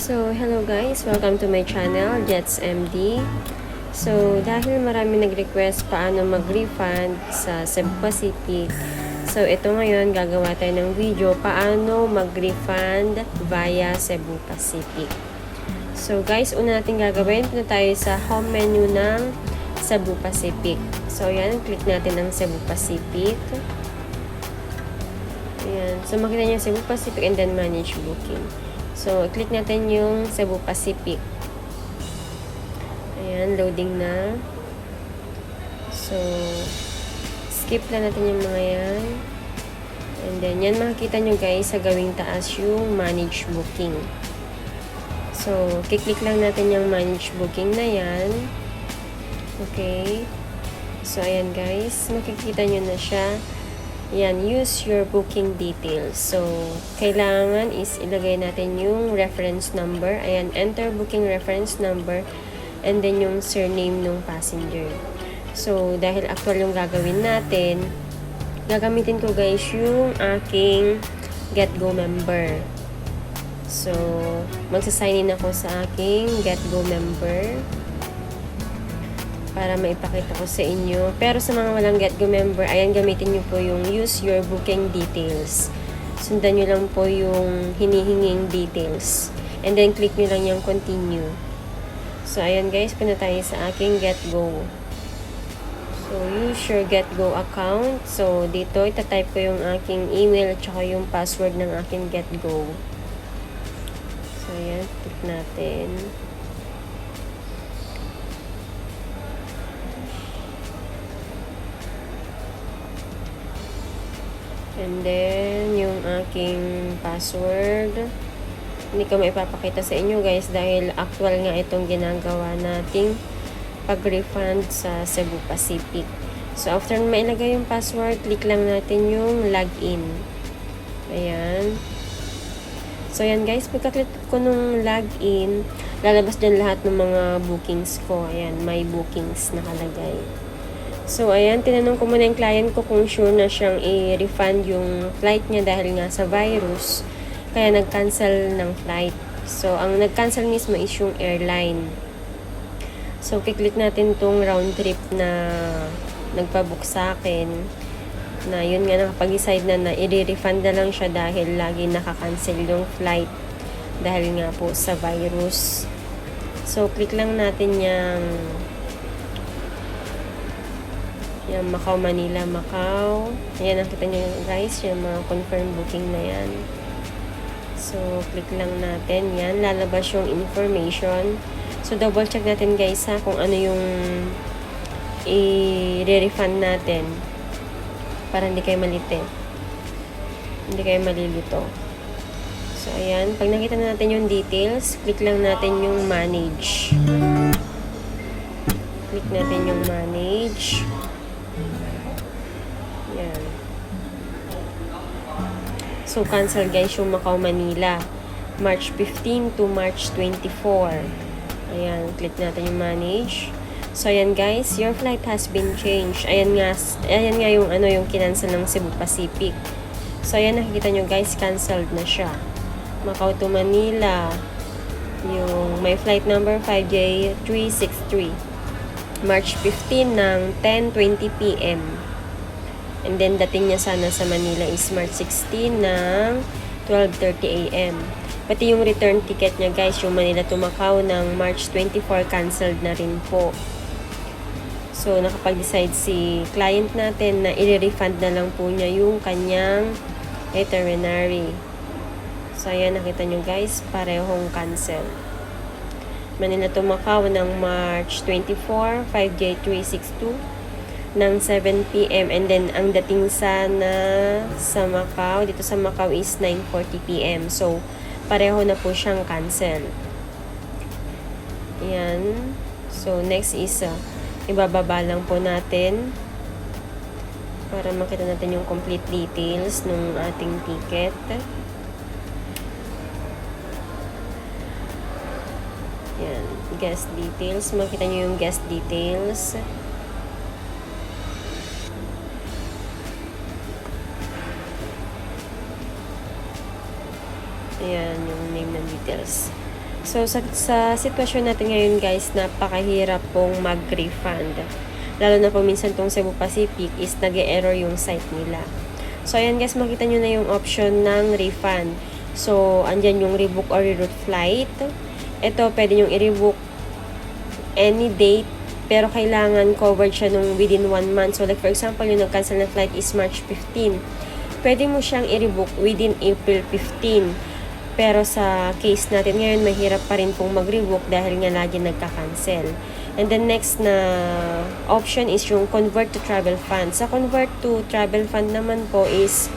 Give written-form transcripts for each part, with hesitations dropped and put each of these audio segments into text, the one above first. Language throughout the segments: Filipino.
So, hello guys! Welcome to my channel, Gethz MD. So, dahil marami nag-request paano mag-refund sa Cebu Pacific, so ito ngayon gagawa tayo ng video paano mag-refund via Cebu Pacific. So guys, una natin gagawin, punta tayo sa home menu ng Cebu Pacific. So yan, click natin ang Cebu Pacific. Ayan. So makita niyo Cebu Pacific and then manage booking. So click natin yung Cebu Pacific. Ayan, loading na. So skip lang natin yung mga yan. And then yan, makikita nyo guys sa gawing taas yung manage booking. So kiklik lang natin yung manage booking na yan. Okay. So ayan guys, makikita nyo na siya. Yan, use your booking details. So kailangan is ilagay natin yung reference number. Ayan, enter booking reference number and then yung surname ng passenger. So dahil actual yung gagawin natin, gagamitin ko guys yung aking GetGo member. So magsasign in ako sa aking GetGo member para maipakita ko sa inyo. Pero sa mga walang GetGo member, ayan, gamitin nyo po yung use your booking details. Sundan nyo lang po yung hinihinging details. And then click nyo lang yung continue. So ayan guys, punta tayo sa aking GetGo. So use your GetGo account. So dito, itatype ko yung aking email at saka yung password ng aking GetGo. So ayan, click natin. And then, yung aking password, hindi ko maipapakita sa inyo guys dahil actual nga itong ginagawa nating pag-refund sa Cebu Pacific. So, after mailagay yung password, click lang natin yung login. Ayan. So, ayan guys, pagka-click ko nung login, lalabas dyan lahat ng mga bookings ko. Ayan, may bookings nakalagay. So, ayan, tinanong ko muna yung client ko kung sure na siyang i-refund yung flight niya dahil nga sa virus. Kaya nag-cancel ng flight. So, ang nag-cancel mismo is yung airline. So, kiklik natin tong round trip na nagpabook sa akin. Na yun nga, nakapag-decide na i-refund na lang siya dahil lagi nakakancel yung flight. Dahil nga po sa virus. So, click lang natin yung Macau, Manila, Macau. Ayan, nakita nyo guys, yung mga confirm booking na yan. So, click lang natin. Yan, lalabas yung information. So, double check natin guys ha, kung ano yung i-refund natin. Para hindi kayo malite. Hindi kayo malilito. So, ayan. Pag nakita na natin yung details, click lang natin yung manage. Click natin yung manage. Yan. So, cancel guys yung Macau, Manila. March 15 to March 24. Ayan, click natin yung manage. So, ayan guys, your flight has been changed. Ayan nga yung yung kinancel ng Cebu Pacific. So, ayan, nakikita nyo guys, canceled na siya. Macau to Manila. Yung may flight number 5J363. March 15 ng 10:20 PM. And then, dating niya sana sa Manila is March 16 ng 12:30 AM. Pati yung return ticket niya guys, yung Manila to Macau ng March 24, canceled na rin po. So, nakapag-decide si client natin na i-refund na lang po niya yung kanyang itinerary. So, ayan, nakita nyo guys, parehong cancel. Manila to Macau ng March 24, 5J362 ng 7 PM. And then, ang dating sana sa Macau, dito sa Macau is 9:40 PM. So, pareho na po siyang cancel. Ayan. So, next is, ibababa lang po natin para makita natin yung complete details ng ating ticket. Ayan. Guest details. Makita nyo yung guest details. Ayan, yung name and details. So, sa sitwasyon natin ngayon guys, napakahirap pong mag-refund. Lalo na po minsan tong Cebu Pacific is nag-error yung site nila. So, ayan guys, makita nyo na yung option ng refund. So, andyan yung rebook or reroute flight. Ito, pwede nyo i-rebook any date, pero kailangan covered siya nung within 1 month. So, like for example, yung nag-cancel na flight is March 15. Pwede mo siyang i-rebook within April 15. Pero sa case natin ngayon, mahirap pa rin pong mag-rebook dahil nga lagi nagka-cancel. And then next na option is yung convert to travel fund. Sa convert to travel fund naman po is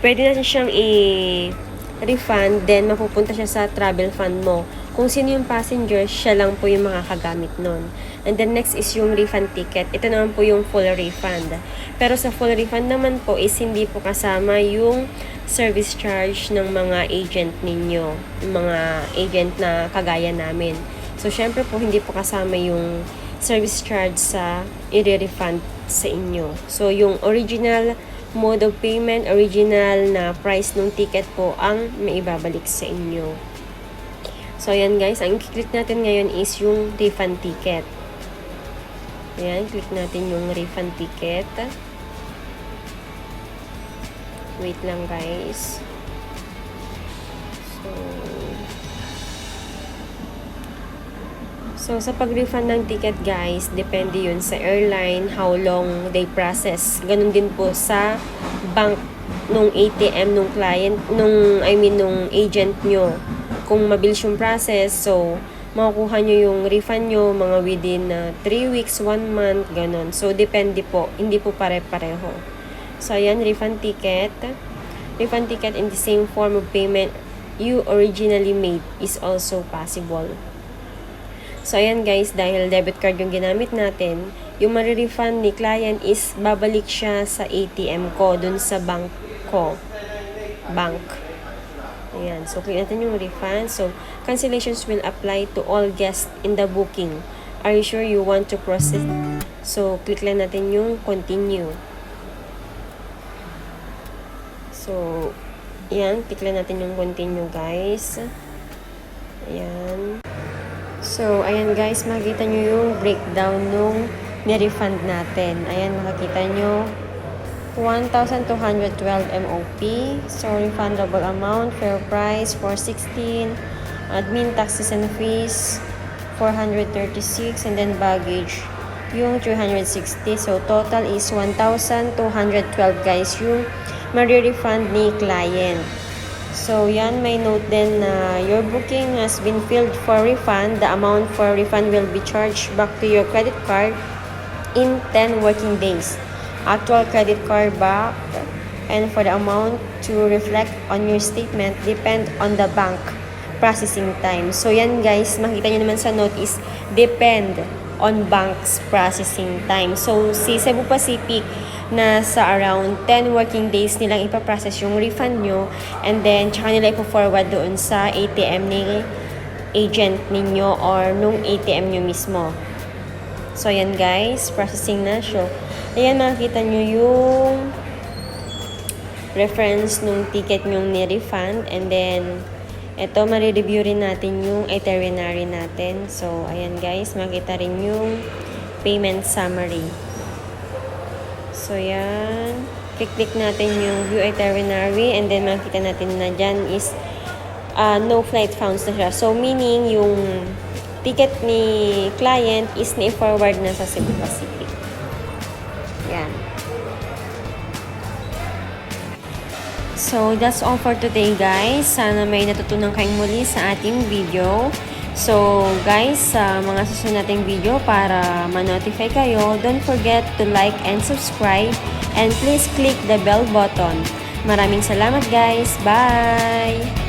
pwede natin siyang i-refund, then mapupunta siya sa travel fund mo. Kung sino yung passenger, siya lang po yung makakagamit nun. And then next is yung refund ticket. Ito naman po yung full refund. Pero sa full refund naman po is hindi po kasama yung service charge ng mga agent ninyo. Yung mga agent na kagaya namin. So, syempre po, hindi po kasama yung service charge sa i-refund sa inyo. So, yung original mode of payment, original na price ng ticket po ang maibabalik sa inyo. So, ayan guys, ang i-click natin ngayon is yung refund ticket. Ayan, click natin yung refund ticket. Wait lang guys. So, sa pag-refund ng ticket guys, depende yun sa airline, how long they process. Ganun din po sa bank nung ATM nung client, nung agent nyo. Kung mabilis yung process, so, makukuha nyo yung refund nyo mga within 3 weeks, 1 month, ganun. So, depende po. Hindi po pare-pareho. So, ayan, refund ticket. Refund ticket in the same form of payment you originally made is also possible. So, ayan guys, dahil debit card yung ginamit natin, yung marirefund ni client is babalik siya sa ATM ko, dun sa bank ko. Bank. Ayan. So, click natin yung refund. So, cancellations will apply to all guests in the booking. Are you sure you want to process? So, click lang natin yung continue. So, ayan. Click lang natin yung continue, guys. Ayan. So, ayan guys, makikita nyo yung breakdown nung ni-refund natin. Ayan, makikita nyo 1,212 MOP. So, refundable amount, fair price, 416. Admin, taxes and fees, 436. And then baggage, yung 360. So, total is 1,212 guys yung ma-refund ni client. So, yan, may note din na your booking has been filled for refund. The amount for refund will be charged back to your credit card in 10 working days. Actual credit card back and for the amount to reflect on your statement depend on the bank processing time. So, yan guys, makita nyo naman sa note is depend on bank's processing time. So, si Cebu Pacific na sa around 10 working days nilang ipaprocess yung refund nyo, and then tsaka nila ipo-forward doon sa ATM ni agent ninyo or nung ATM nyo mismo. So, ayan guys, processing na. So, ayan, makikita nyo yung reference nung ticket nyong ni-refund, and then ito, marireview rin natin yung itinerary natin. So, ayan guys, makita rin yung payment summary. So, yan. Click natin yung view itinerary, and then makikita natin na dyan is no flight found na siya. So, meaning yung ticket ni client is na-forward na sa Cebu Pacific. Yan. So, that's all for today guys. Sana may natutunan kayong muli sa ating video. So, guys, sa mga susunod nating video para ma-notify kayo, don't forget to like and subscribe, and please click the bell button. Maraming salamat guys. Bye!